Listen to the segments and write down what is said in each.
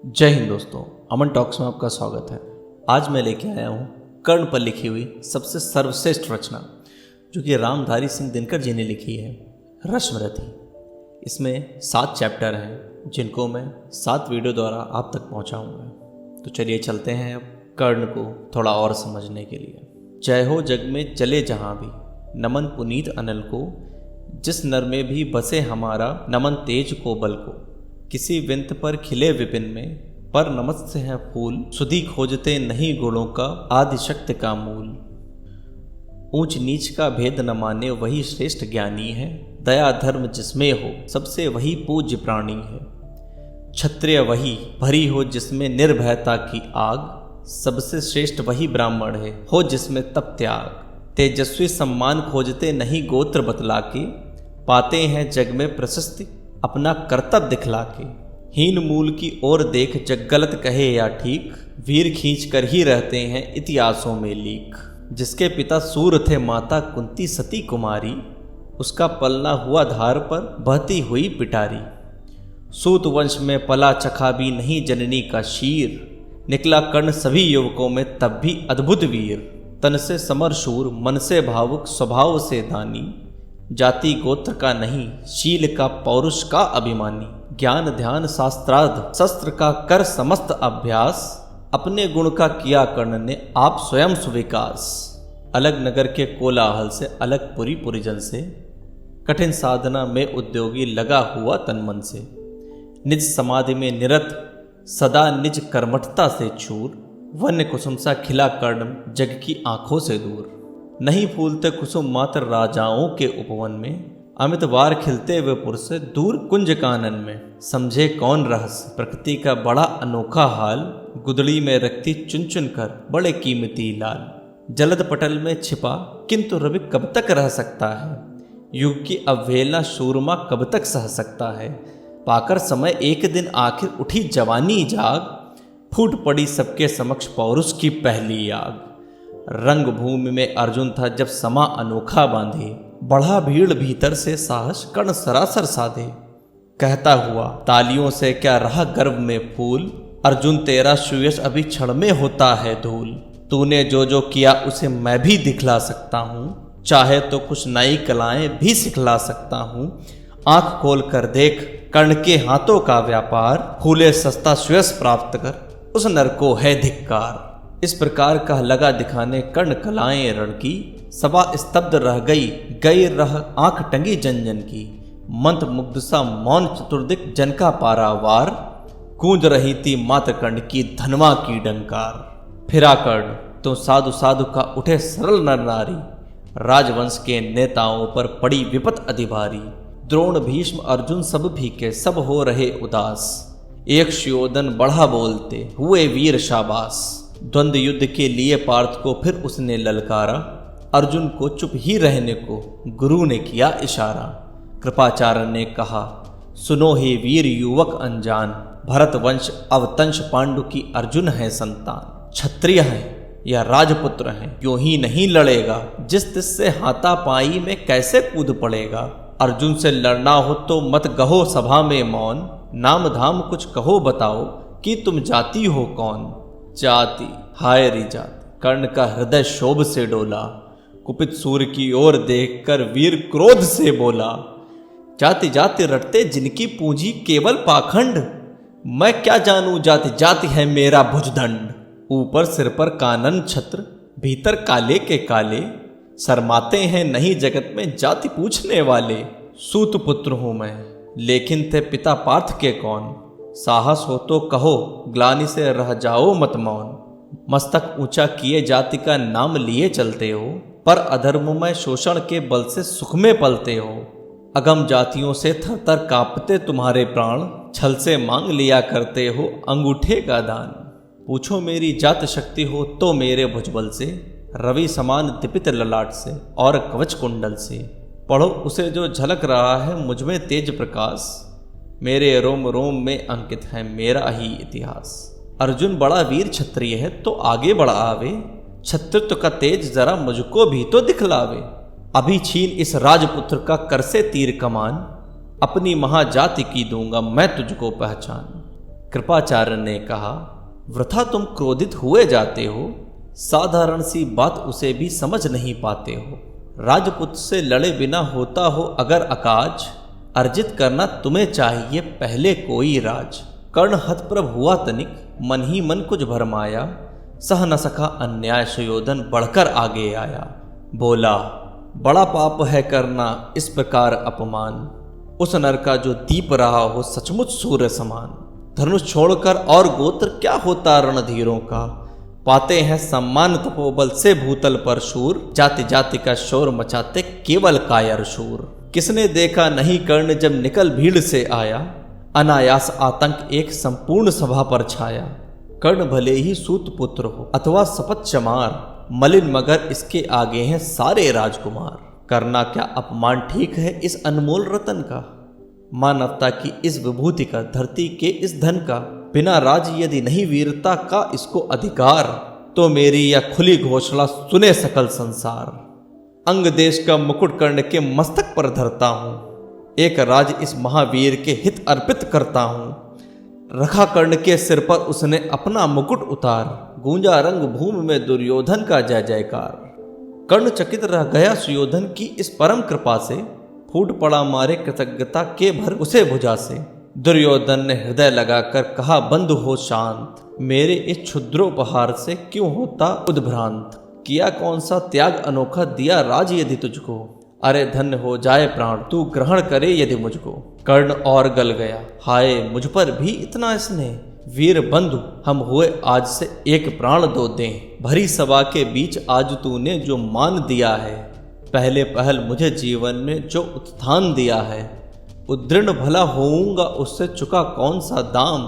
जय हिंद दोस्तों, अमन टॉक्स में आपका स्वागत है। आज मैं लेके आया हूँ कर्ण पर लिखी हुई सबसे सर्वश्रेष्ठ रचना, जो कि रामधारी सिंह दिनकर जी ने लिखी है, रश्मरथी। इसमें 7 चैप्टर हैं, जिनको मैं 7 वीडियो द्वारा आप तक पहुँचाऊँगा। तो चलिए चलते हैं अब कर्ण को थोड़ा और समझने के लिए। जय हो जग में चले जहाँ भी, नमन पुनीत अनल को, जिस नर में भी बसे हमारा, नमन तेज को बल को। किसी विंत पर खिले विपिन में, पर नमस्त है फूल, सुधि खोजते नहीं गुणों का, आदि शक्ति का मूल। ऊंच नीच का भेद न माने वही श्रेष्ठ ज्ञानी है, दया धर्म जिसमें हो सबसे वही पूज्य प्राणी है। क्षत्रिय वही भरी हो जिसमें निर्भयता की आग, सबसे श्रेष्ठ वही ब्राह्मण है हो जिसमें तप त्याग। तेजस्वी सम्मान खोजते नहीं गोत्र बतला के, पाते हैं जग में प्रशस्ति अपना कर्तव्य दिखला के। हीन मूल की ओर देख जग गलत कहे या ठीक, वीर खींच कर ही रहते हैं इतिहासों में लीक। जिसके पिता सूर थे माता कुंती सती कुमारी, उसका पलना हुआ धार पर बहती हुई पिटारी। सूत वंश में पला चखा भी नहीं जननी का शीर, निकला कर्ण सभी युवकों में तब भी अद्भुत वीर। तन से समर शूर, मन से भावुक, स्वभाव से दानी, जाति गोत्र का नहीं शील का पौरुष का अभिमानी। ज्ञान ध्यान शास्त्रार्थ शस्त्र का कर समस्त अभ्यास, अपने गुण का किया कर्ण ने आप स्वयं सुविकास। अलग नगर के कोलाहल से, अलग पुरी पुरिजन से, कठिन साधना में उद्योगी लगा हुआ तन मन से। निज समाधि में निरत, सदा निज कर्मठता से चूर, वन्य कुसुम सा खिला कर्ण जग की आंखों से दूर। नहीं फूलते कुसुम मात्र राजाओं के उपवन में, अमित वार खिलते हुए पुरुष दूर कुंज कानन में। समझे कौन रहस्य प्रकृति का बड़ा अनोखा हाल, गुदड़ी में रखती चुन चुन कर बड़े कीमती लाल। जलद पटल में छिपा किंतु रवि कब तक रह सकता है, युग की अवहेलना शूरमा कब तक सह सकता है। पाकर समय एक दिन आखिर उठी जवानी जाग, फूट पड़ी सबके समक्ष पौरुष की पहली आग। रंग भूमि में अर्जुन था जब समा अनोखा बांधे, बढ़ा भीड़ भीतर से साहस कर्ण सरासर साधे। कहता हुआ तालियों से क्या रहा गर्व में फूल, अर्जुन तेरा सुयश अभी क्षण में होता है धूल। तूने जो जो किया उसे मैं भी दिखला सकता हूँ, चाहे तो कुछ नई कलाएं भी सिखला सकता हूँ। आंख खोल कर देख कर्ण के हाथों का व्यापार, फूले सस्ता सुयश प्राप्त कर उस नर को है धिक्कार। इस प्रकार का लगा दिखाने कर्ण कलाएं रण की, सभा स्तब्ध रह गई रह आंख टंगी जन जन की। मंत्र मुग्ध सा मौन चतुर्दिक जन का पारावार, गूंज रही थी मात्र कर्ण की धनवा की डंकार। फिरा कर्ण तो साधु साधु का उठे सरल नर नारी, राजवंश के नेताओं पर पड़ी विपत अधिभारी। द्रोण भीष्म अर्जुन सब फीके सब हो रहे उदास, एक शियोदन बढ़ा बोलते हुए वीर शाबाश। द्वंद्व युद्ध के लिए पार्थ को फिर उसने ललकारा, अर्जुन को चुप ही रहने को गुरु ने किया इशारा। कृपाचार्य ने कहा सुनो हे वीर युवक अनजान, भरत वंश अवतंश पांडु की अर्जुन है संतान। क्षत्रिय है या राजपुत्र है क्यों ही नहीं लड़ेगा, जिस तिस से हाथापाई में कैसे कूद पड़ेगा। अर्जुन से लड़ना हो तो मत गहो सभा में मौन, नाम धाम कुछ कहो बताओ कि तुम जाति हो कौन। जाति हाय री जाति, कर्ण का हृदय शोभ से डोला, कुपित सूर्य की ओर देखकर वीर क्रोध से बोला। जाति जाति रटते जिनकी पूंजी केवल पाखंड, मैं क्या जानूं जाति जाति है मेरा भुजदंड। ऊपर सिर पर कानन छत्र, भीतर काले के काले, शर्माते हैं नहीं जगत में जाति पूछने वाले। सूत पुत्र हूं मैं लेकिन थे पिता पार्थ के कौन, साहस हो तो कहो ग्लानि से रह जाओ मत मौन। मस्तक ऊंचा किए जाति का नाम लिए चलते हो, पर अधर्म में शोषण के बल से सुख में पलते हो। अगम जातियों से थर थर कांपते तुम्हारे प्राण, छल से मांग लिया करते हो अंगूठे का दान। पूछो मेरी जात शक्ति हो तो मेरे भुजबल से, रवि समान दीपित ललाट से और कवच कुंडल से। पढ़ो उसे जो झलक रहा है मुझमें तेज प्रकाश, मेरे रोम रोम में अंकित है मेरा ही इतिहास। अर्जुन बड़ा वीर क्षत्रिय है तो आगे बढ़ आवे, क्षत्रित्व का तेज जरा मुझको भी तो दिखलावे। अभी छीन इस राजपुत्र का कर से तीर कमान, अपनी महाजाति की दूंगा मैं तुझको पहचान। कृपाचार्य ने कहा, वृथा तुम क्रोधित हुए जाते हो, साधारण सी बात उसे भी समझ नहीं पाते हो। राजपुत से लड़े बिना होता हो अगर अकाज, अर्जित करना तुम्हें चाहिए पहले कोई राज। कर्ण हतप्रभ हुआ तनिक, मन ही मन कुछ भरमाया, सह न सका अन्याय सुयोधन बढ़कर आगे आया। बोला, बड़ा पाप है करना इस प्रकार अपमान, उस नर का जो दीप रहा हो सचमुच सूर्य समान। धनुष छोड़कर और गोत्र क्या होता रणधीरों का, पाते हैं सम्मान तपोबल से भूतल पर शूर। जाति जाति का शोर मचाते केवल कायर शूर। किसने देखा नहीं कर्ण जब निकल भीड़ से आया, अनायास आतंक एक संपूर्ण सभा पर छाया। कर्ण भले ही सूत पुत्र हो अथवा शपथ चमार, मलिन मगर इसके आगे हैं सारे राजकुमार। करना क्या अपमान ठीक है इस अनमोल रतन का, मानवता की इस विभूति का, धरती के इस धन का। बिना राज यदि नहीं वीरता का इसको अधिकार, तो मेरी यह खुली घोषणा सुने सकल संसार। अंग देश का मुकुट कर्ण के मस्तक पर धरता हूँ, एक राज इस महावीर के हित अर्पित करता हूँ। रखा कर्ण के सिर पर उसने अपना मुकुट उतार, गूंजा रंग भूमि में दुर्योधन का जय जयकार। कर्ण चकित रह गया सुयोधन की इस परम कृपा से, फूट पड़ा मारे कृतज्ञता के भर उसे भुजा से। दुर्योधन ने हृदय लगाकर कहा, बंधु हो शांत, मेरे इस क्षुद्रोपहार से क्यों होता उद्भ्रांत। किया कौन सा त्याग अनोखा, दिया राज यदि तुझको, अरे धन्य हो जाए प्राण तू ग्रहण करे यदि मुझको। कर्ण और गल गया, हाय मुझ पर भी इतना स्नेह, वीर बंधु हम हुए आज से एक प्राण दो दें। भरी सभा के बीच आज तूने जो मान दिया है, पहले पहल मुझे जीवन में जो उत्थान दिया है। उद्दृढ़ भला होऊंगा उससे चुका कौन सा दाम,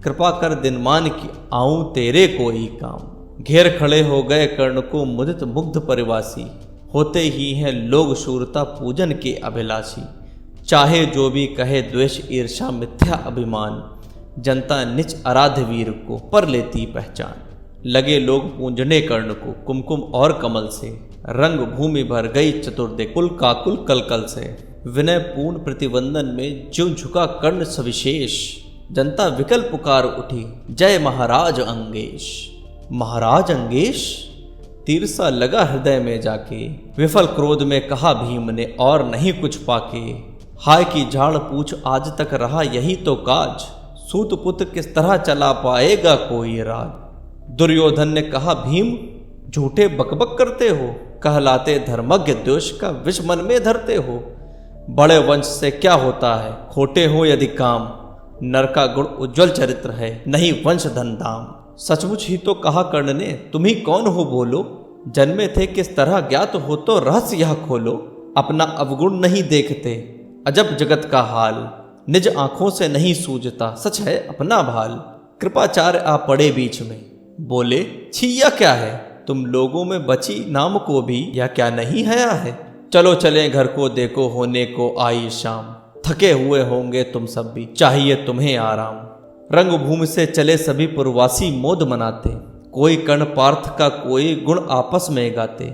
कृपा कर दिनमान की आऊं तेरे कोई काम। घेर खड़े हो गए कर्ण को मुदित मुग्ध परिवासी, होते ही हैं लोग शूरता पूजन के अभिलाषी। चाहे जो भी कहे द्वेष ईर्षा मिथ्या अभिमान, जनता निच आराध्य वीर को पर लेती पहचान। लगे लोग पूजने कर्ण को कुमकुम और कमल से, रंग भूमि भर गई चतुर्दिक कुल काकुल कलकल से। विनय पूर्ण प्रतिवंदन में ज्यों झुका कर्ण सविशेष, जनता विकल पुकार उठी जय महाराज अंगेश। महाराज अंगेश, तीर सा लगा हृदय में जाके, विफल क्रोध में कहा भीम ने और नहीं कुछ पाके। हाय की झाड़ पूछ आज तक रहा यही तो काज, सूत पुत्र किस तरह चला पाएगा कोई राज। दुर्योधन ने कहा, भीम झूठे बकबक करते हो, कहलाते धर्मज्ञ द्वेष का विष मन में धरते हो। बड़े वंश से क्या होता है खोटे हो यदि काम, नर का गुण उज्जवल चरित्र है नहीं वंश धन धाम। सचमुच ही तो कहा कर्ण ने, तुम ही कौन हो बोलो, जन्मे थे किस तरह ज्ञात हो तो रहस्य यह खोलो। अपना अवगुण नहीं देखते अजब जगत का हाल, निज आंखों से नहीं सूझता सच है अपना भाल। कृपाचार्य आ पड़े बीच में, बोले छिया क्या है, तुम लोगों में बची नाम को भी या क्या नहीं हया है। चलो चलें घर को देखो होने को आई शाम, थके हुए होंगे तुम सब भी चाहिए तुम्हें आराम। रंगभूमि से चले सभी पुरवासी मोद मनाते, कोई कर्ण पार्थ का कोई गुण आपस में गाते।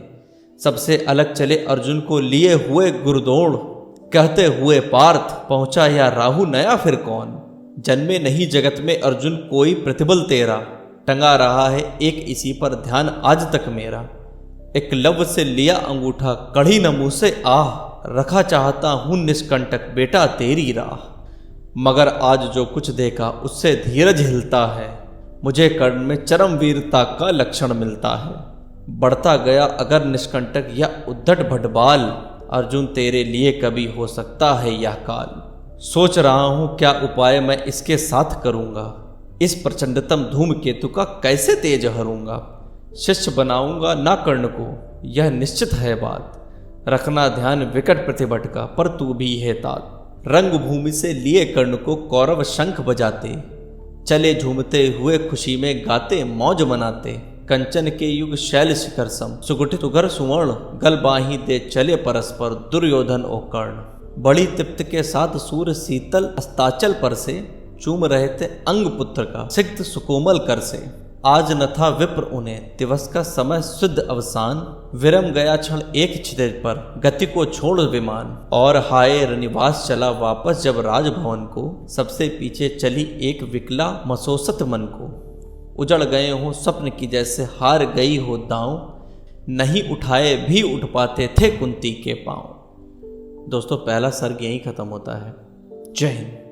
सबसे अलग चले अर्जुन को लिए हुए गुरुदोड़, कहते हुए पार्थ पहुंचा या राहु नया फिर कौन। जन्मे नहीं जगत में अर्जुन कोई प्रतिबल तेरा, टंगा रहा है एक इसी पर ध्यान आज तक मेरा। एक लव से लिया अंगूठा कढ़ी न मुँह से आह, रखा चाहता हूँ निष्कंटक बेटा तेरी राह। मगर आज जो कुछ देखा उससे धीरज हिलता है, मुझे कर्ण में चरम वीरता का लक्षण मिलता है। बढ़ता गया अगर निष्कंटक या उद्धट भटबाल, अर्जुन तेरे लिए कभी हो सकता है यह काल। सोच रहा हूँ क्या उपाय मैं इसके साथ करूँगा, इस प्रचंडतम धूमकेतु का कैसे तेज हरूंगा। शिष्य बनाऊंगा ना कर्ण को यह निश्चित है बात, रखना ध्यान विकट प्रतिभट का पर तू भी है तात। रंग भूमि से लिए कर्ण को कौरव शंख बजाते, चले झूमते हुए खुशी में गाते मौज मनाते। कंचन के युग शैल शिखर सम सुगठित उगर सुवर्ण, गल बाही दे चले परस्पर दुर्योधन ओ कर्ण। बड़ी तृप्त के साथ सूर्य शीतल अस्ताचल पर से, चूम रहे थे अंग पुत्र का सिक्त सुकोमल कर से। आज न था विप्र उन्हें दिवस का समय शुद्ध अवसान, विरम गया क्षण एक छिदे पर गति को छोड़ विमान। और हाय निवास चला वापस जब राजभवन को, सबसे पीछे चली एक विकला मसोसत मन को। उजड़ गए हो स्वप्न की जैसे हार गई हो दांव, नहीं उठाए भी उठ पाते थे कुंती के पांव। दोस्तों पहला सर्ग यहीं खत्म होता है। जय हिंद।